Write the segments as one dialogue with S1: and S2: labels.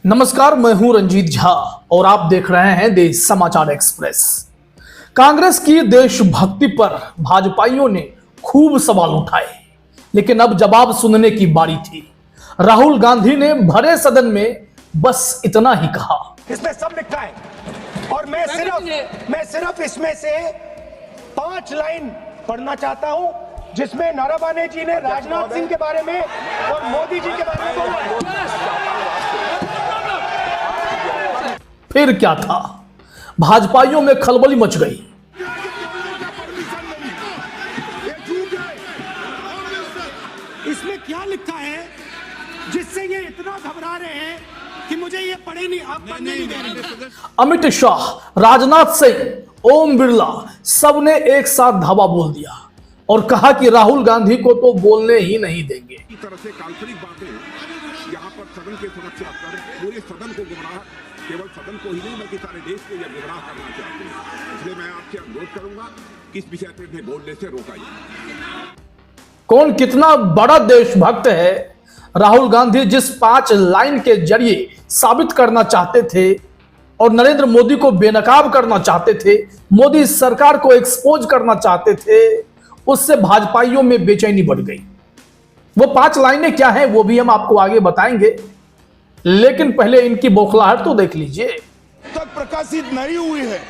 S1: नमस्कार, मैं हूं रंजीत झा और आप देख रहे हैं देश समाचार एक्सप्रेस। कांग्रेस की देशभक्ति पर भाजपाइयों ने खूब सवाल उठाए, लेकिन अब जवाब सुनने की बारी थी। राहुल गांधी ने भरे सदन में बस इतना ही कहा।
S2: इसमें सब लिखा है और मैं सिर्फ इसमें से 5 लाइन पढ़ना चाहता हूं, जिसमें नाराबाने जी ने राजनाथ सिंह के बारे में और मोदी जी के बारे में बोला है।
S1: फिर क्या था, भाजपाइयों में खलबली मच गई।
S2: इसमें क्या लिखा है जिससे ये इतना घबरा रहे हैं कि मुझे ये पढ़े नहीं, आप पढ़ने नहीं दे रहे।
S1: अमित शाह, राजनाथ सिंह, ओम बिरला सबने एक साथ धावा बोल दिया और कहा कि राहुल गांधी को तो बोलने ही नहीं देंगे।
S3: इस तरह से काल्पनिक बातें यहाँ पर सदन के समक्ष आकर पूरे सदन को गुमराह, केवल सदन को ही नहीं बल्कि सारे देश को यह गुमराह करना चाहते हैं। इसलिए मैं आपसे अनुरोध करूंगा कि इस विषय पर इन्हें बोलने से रोका जाए।
S1: कौन कितना बड़ा देशभक्त है, राहुल गांधी जिस 5 लाइन के जरिए साबित करना चाहते थे और नरेंद्र मोदी को बेनकाब करना चाहते थे, मोदी सरकार को एक्सपोज करना चाहते थे, उससे भाजपाइयों में बेचैनी बढ़ गई। वो 5 लाइनें क्या हैं वो भी हम आपको आगे बताएंगे, लेकिन पहले इनकी बौखलाहट तो देख लीजिए।
S4: तक प्रकाशित नहीं हुई है,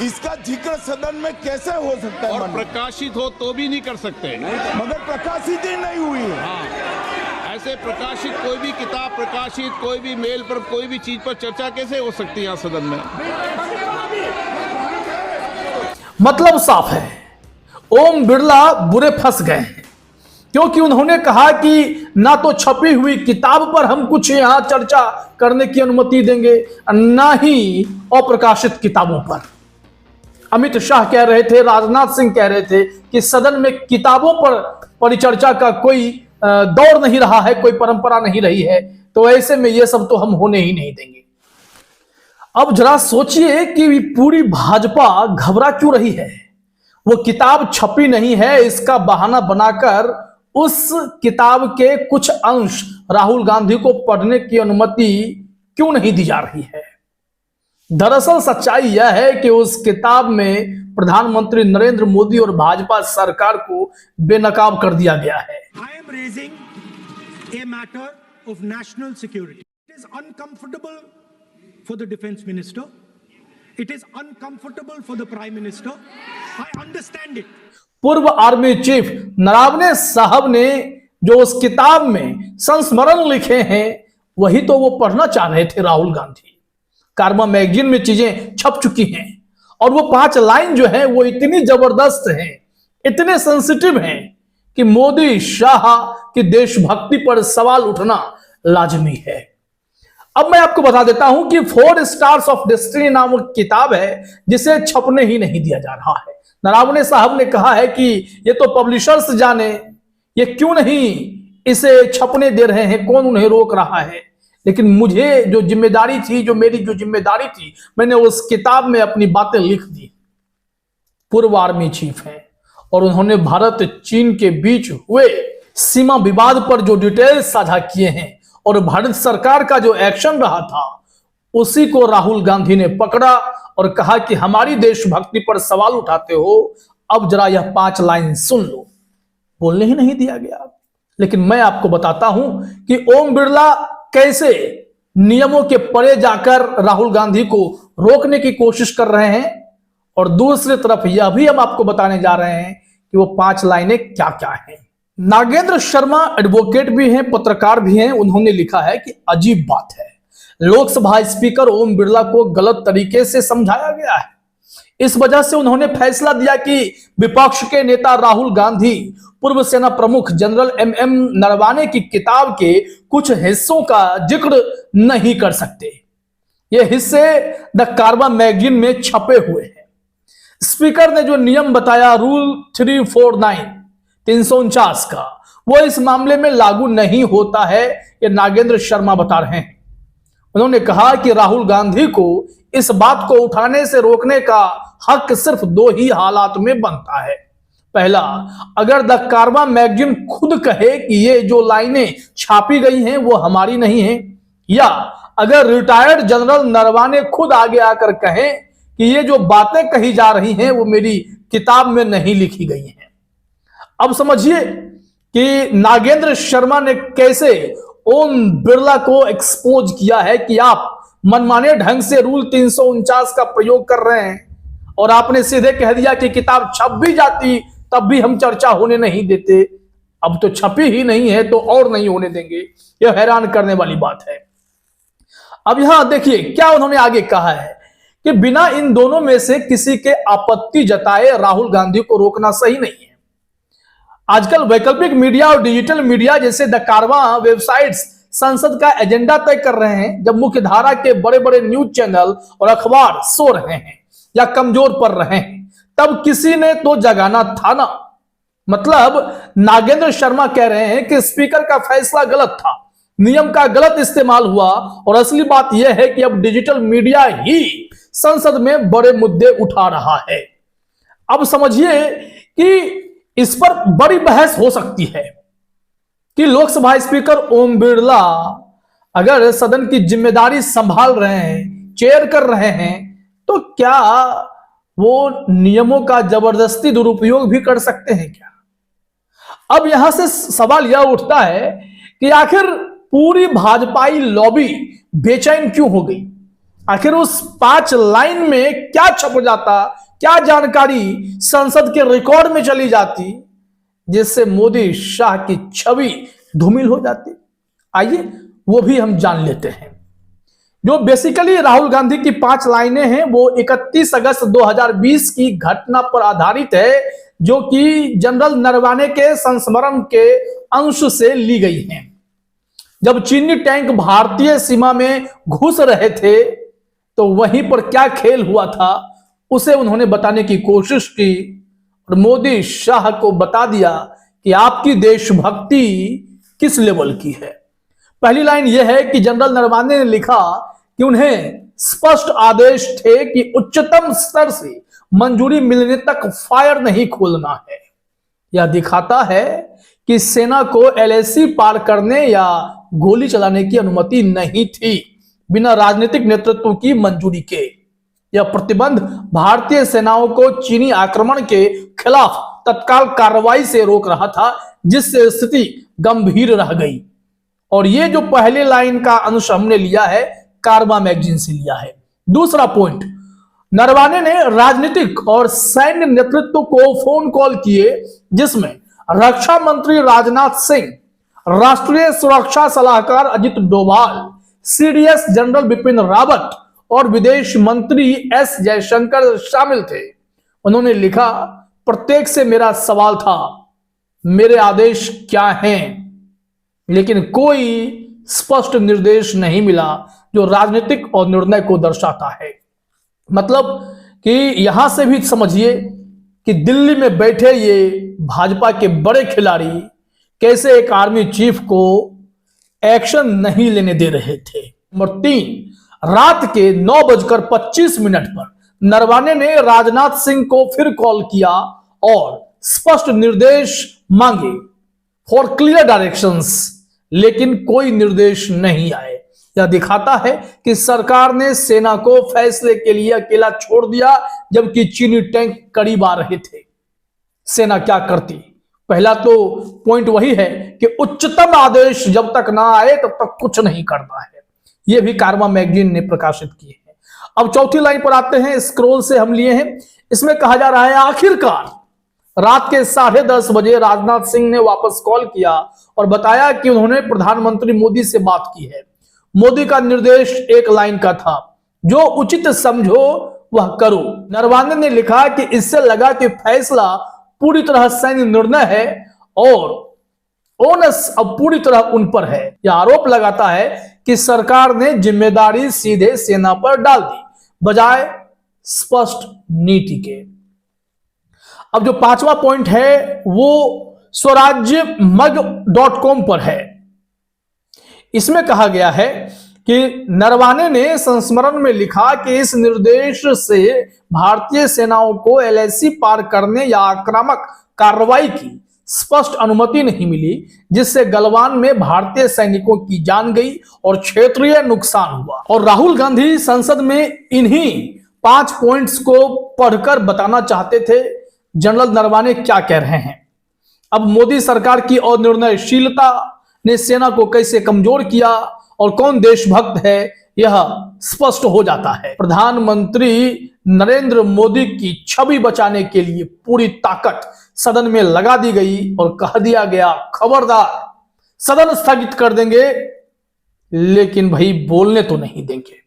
S4: इसका जिक्र सदन में कैसे हो सकता है?
S5: और प्रकाशित हो तो भी नहीं कर सकते,
S4: मगर प्रकाशित ही नहीं हुई है।
S5: हाँ, ऐसे प्रकाशित कोई भी किताब प्रकाशित, कोई भी मेल पर, कोई भी चीज पर चर्चा कैसे हो सकती है यहाँ सदन में?
S1: मतलब साफ है, ओम बिरला बुरे फंस गए हैं, क्योंकि उन्होंने कहा कि ना तो छपी हुई किताब पर हम कुछ यहां चर्चा करने की अनुमति देंगे, ना ही अप्रकाशित किताबों पर। अमित शाह कह रहे थे, राजनाथ सिंह कह रहे थे कि सदन में किताबों पर परिचर्चा का कोई दौर नहीं रहा है, कोई परंपरा नहीं रही है, तो ऐसे में यह सब तो हम होने ही नहीं देंगे। अब जरा सोचिए कि पूरी भाजपा घबरा क्यों रही है। वो किताब छपी नहीं है, इसका बहाना बनाकर उस किताब के कुछ अंश राहुल गांधी को पढ़ने की अनुमति क्यों नहीं दी जा रही है। दरअसल सच्चाई यह है कि उस किताब में प्रधानमंत्री नरेंद्र मोदी और भाजपा सरकार को बेनकाब कर दिया गया है।
S2: I am raising a matter of national security. It is uncomfortable for the defense minister. It is uncomfortable for the prime minister. I understand it.
S1: पूर्व आर्मी चीफ नरावने साहब ने जो उस किताब में संस्मरण लिखे हैं, वही तो वो पढ़ना चाह रहे थे राहुल गांधी। कार्मा मैगजीन में चीजें छप चुकी हैं और वो 5 लाइन जो है वो इतनी जबरदस्त हैं, इतने सेंसिटिव हैं कि मोदी शाह की देशभक्ति पर सवाल उठना लाजमी है। अब मैं आपको बता देता हूं कि 4 स्टार्स ऑफ डेस्टिनी नामक किताब है, जिसे छपने ही नहीं दिया जा रहा है। नरावने साहब ने कहा है कि ये तो पब्लिशर्स जाने, ये क्यों नहीं इसे छपने दे रहे हैं, कौन उन्हें रोक रहा है। लेकिन मुझे जो जिम्मेदारी थी, जो मेरी जिम्मेदारी थी, मैंने उस किताब में अपनी बातें लिख दी। पूर्व आर्मी चीफ हैं और उन्होंने भारत चीन के बीच हुए सीमा विवाद पर जो डिटेल्स साझा किए हैं और भारत सरकार का जो एक्शन रहा था, उसी को राहुल गांधी ने पकड़ा और कहा कि हमारी देशभक्ति पर सवाल उठाते हो, अब जरा यह 5 लाइन सुन लो। बोलने ही नहीं दिया गया। लेकिन मैं आपको बताता हूं कि ओम बिरला कैसे नियमों के परे जाकर राहुल गांधी को रोकने की कोशिश कर रहे हैं, और दूसरी तरफ यह भी हम आपको बताने जा रहे हैं कि वो 5 लाइनें क्या क्या हैं। नागेंद्र शर्मा एडवोकेट भी हैं, पत्रकार भी हैं। उन्होंने लिखा है कि अजीब बात है, लोकसभा स्पीकर ओम बिरला को गलत तरीके से समझाया गया है। इस वजह से उन्होंने फैसला दिया कि विपक्ष के नेता राहुल गांधी पूर्व सेना प्रमुख जनरल एम नरवाने की किताब के कुछ हिस्सों का जिक्र नहीं कर सकते। ये हिस्से द कार्बा मैगजीन में छपे हुए हैं। स्पीकर ने जो नियम बताया, रूल 349 का, वो इस मामले में लागू नहीं होता है, ये नागेंद्र शर्मा बता रहे हैं। उन्होंने कहा कि राहुल गांधी को इस बात को उठाने से रोकने का हक सिर्फ 2 ही हालात में बनता है। पहला, अगर द कार्बा मैगजीन खुद कहे कि ये जो लाइनें छापी गई हैं वो हमारी नहीं है, या अगर रिटायर्ड जनरल नरवाने खुद आगे आकर कहें कि ये जो बातें कही जा रही हैं वो मेरी किताब में नहीं लिखी गई हैं। अब समझिए कि नागेंद्र शर्मा ने कैसे ओम बिरला को एक्सपोज किया है कि आप मनमाने ढंग से रूल 349 का प्रयोग कर रहे हैं, और आपने सीधे कह दिया कि किताब छप भी जाती तब भी हम चर्चा होने नहीं देते। अब तो छपी ही नहीं है तो और नहीं होने देंगे। यह हैरान करने वाली बात है। अब यहां देखिए क्या उन्होंने आगे कहा है कि बिना इन दोनों में से किसी के आपत्ति जताए राहुल गांधी को रोकना सही नहीं है। आजकल वैकल्पिक मीडिया और डिजिटल मीडिया जैसे द कारवां वेबसाइट्स संसद का एजेंडा तय कर रहे हैं, जब मुख्य धारा के बड़े बड़े न्यूज चैनल और अखबार सो रहे हैं या कमजोर पड़ रहे हैं, तब किसी ने तो जगाना था ना। मतलब नागेंद्र शर्मा कह रहे हैं कि स्पीकर का फैसला गलत था, नियम का गलत इस्तेमाल हुआ, और असली बात यह है कि अब डिजिटल मीडिया ही संसद में बड़े मुद्दे उठा रहा है। अब समझिए कि इस पर बड़ी बहस हो सकती है कि लोकसभा स्पीकर ओम बिरला अगर सदन की जिम्मेदारी संभाल रहे हैं, चेयर कर रहे हैं, तो क्या वो नियमों का जबरदस्ती दुरुपयोग भी कर सकते हैं क्या? अब यहां से सवाल यह उठता है कि आखिर पूरी भाजपाई लॉबी बेचैन क्यों हो गई? आखिर उस 5 लाइन में क्या छप जाता, क्या जानकारी संसद के रिकॉर्ड में चली जाती जिससे मोदी शाह की छवि धूमिल हो जाती? आइए वो भी हम जान लेते हैं। जो बेसिकली राहुल गांधी की 5 लाइनें हैं वो 31 अगस्त 2020 की घटना पर आधारित है, जो कि जनरल नरवाने के संस्मरण के अंश से ली गई हैं। जब चीनी टैंक भारतीय सीमा में घुस रहे थे तो वहीं पर क्या खेल हुआ था उसे उन्होंने बताने की कोशिश की, और मोदी शाह को बता दिया कि आपकी देशभक्ति किस लेवल की है। पहली लाइन यह है कि जनरल नरवाने ने लिखा कि उन्हें स्पष्ट आदेश थे कि उच्चतम स्तर से मंजूरी मिलने तक फायर नहीं खोलना है। यह दिखाता है कि सेना को एलएसी पार करने या गोली चलाने की अनुमति नहीं थी बिना राजनीतिक नेतृत्व की मंजूरी के। यह प्रतिबंध भारतीय सेनाओं को चीनी आक्रमण के खिलाफ तत्काल कार्रवाई से रोक रहा था, जिससे स्थिति गंभीर रह गई। और ये जो पहले लाइन का अंश हमने लिया है कारवां मैगजीन से लिया है। दूसरा पॉइंट, नरवाने ने राजनीतिक और सैन्य नेतृत्व को फोन कॉल किए, जिसमें रक्षा मंत्री राजनाथ सिंह, राष्ट्रीय सुरक्षा सलाहकार अजित डोभाल, सीडीएस जनरल बिपिन रावत और विदेश मंत्री एस जयशंकर शामिल थे। उन्होंने लिखा, प्रत्येक से मेरा सवाल था, मेरे आदेश क्या हैं, लेकिन कोई स्पष्ट निर्देश नहीं मिला जो राजनीतिक और निर्णय को दर्शाता है। मतलब कि यहां से भी समझिए कि दिल्ली में बैठे ये भाजपा के बड़े खिलाड़ी कैसे एक आर्मी चीफ को एक्शन नहीं लेने दे रहे थे। नंबर 3, रात के 9:25 पर नरवाने ने राजनाथ सिंह को फिर कॉल किया और स्पष्ट निर्देश मांगे फॉर क्लियर डायरेक्शंस, लेकिन कोई निर्देश नहीं आए। यह दिखाता है कि सरकार ने सेना को फैसले के लिए अकेला छोड़ दिया, जबकि चीनी टैंक करीब आ रहे थे। सेना क्या करती? पहला तो पॉइंट वही है कि उच्चतम आदेश जब तक ना आए तब तक कुछ नहीं करना है। यह भी कारवां मैगजीन ने प्रकाशित की है। अब चौथी लाइन पर आते हैं, स्क्रोल से हम लिए हैं। इसमें कहा जा रहा है, आखिरकार रात के 10:30 बजे राजनाथ सिंह ने वापस कॉल किया और बताया कि उन्होंने प्रधानमंत्री मोदी से बात की है। मोदी का निर्देश एक लाइन का था, जो उचित समझो वह करो। नरवाने ने लिखा कि इससे लगा कि फैसला पूरी तरह सैन्य निर्णय है और ओनस अब पूरी तरह उन पर है। यह आरोप लगाता है कि सरकार ने जिम्मेदारी सीधे सेना पर डाल दी, बजाय स्पष्ट नीति के। अब जो 5वां पॉइंट है वो स्वराज्यमग.com पर है। इसमें कहा गया है कि नरवाने ने संस्मरण में लिखा कि इस निर्देश से भारतीय सेनाओं को एलएसी पार करने या आक्रामक कार्रवाई की स्पष्ट अनुमति नहीं मिली, जिससे गलवान में भारतीय सैनिकों की जान गई और क्षेत्रीय नुकसान हुआ। और राहुल गांधी संसद में इन्हीं 5 पॉइंट्स को पढ़कर बताना चाहते थे जनरल नरवाने क्या कह रहे हैं। अब मोदी सरकार की अनिर्णयशीलता ने सेना को कैसे कमजोर किया और कौन देशभक्त है यह स्पष्ट हो जाता है। प्रधानमंत्री नरेंद्र मोदी की छवि बचाने के लिए पूरी ताकत सदन में लगा दी गई और कह दिया गया, खबरदार, सदन स्थगित कर देंगे लेकिन भाई बोलने तो नहीं देंगे।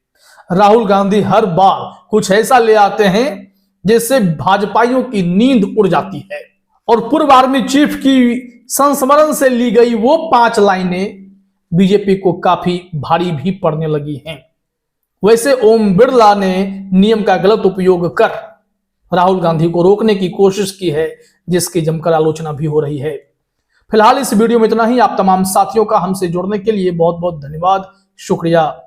S1: राहुल गांधी हर बार कुछ ऐसा ले आते हैं जिससे भाजपाइयों की नींद उड़ जाती है। और पूर्व आर्मी चीफ की संस्मरण से ली गई वो 5 लाइनें बीजेपी को काफी भारी भी पड़ने लगी हैं। वैसे ओम बिरला ने नियम का गलत उपयोग कर राहुल गांधी को रोकने की कोशिश की है, जिसकी जमकर आलोचना भी हो रही है। फिलहाल इस वीडियो में इतना ही। आप तमाम साथियों का हमसे जुड़ने के लिए बहुत बहुत धन्यवाद, शुक्रिया।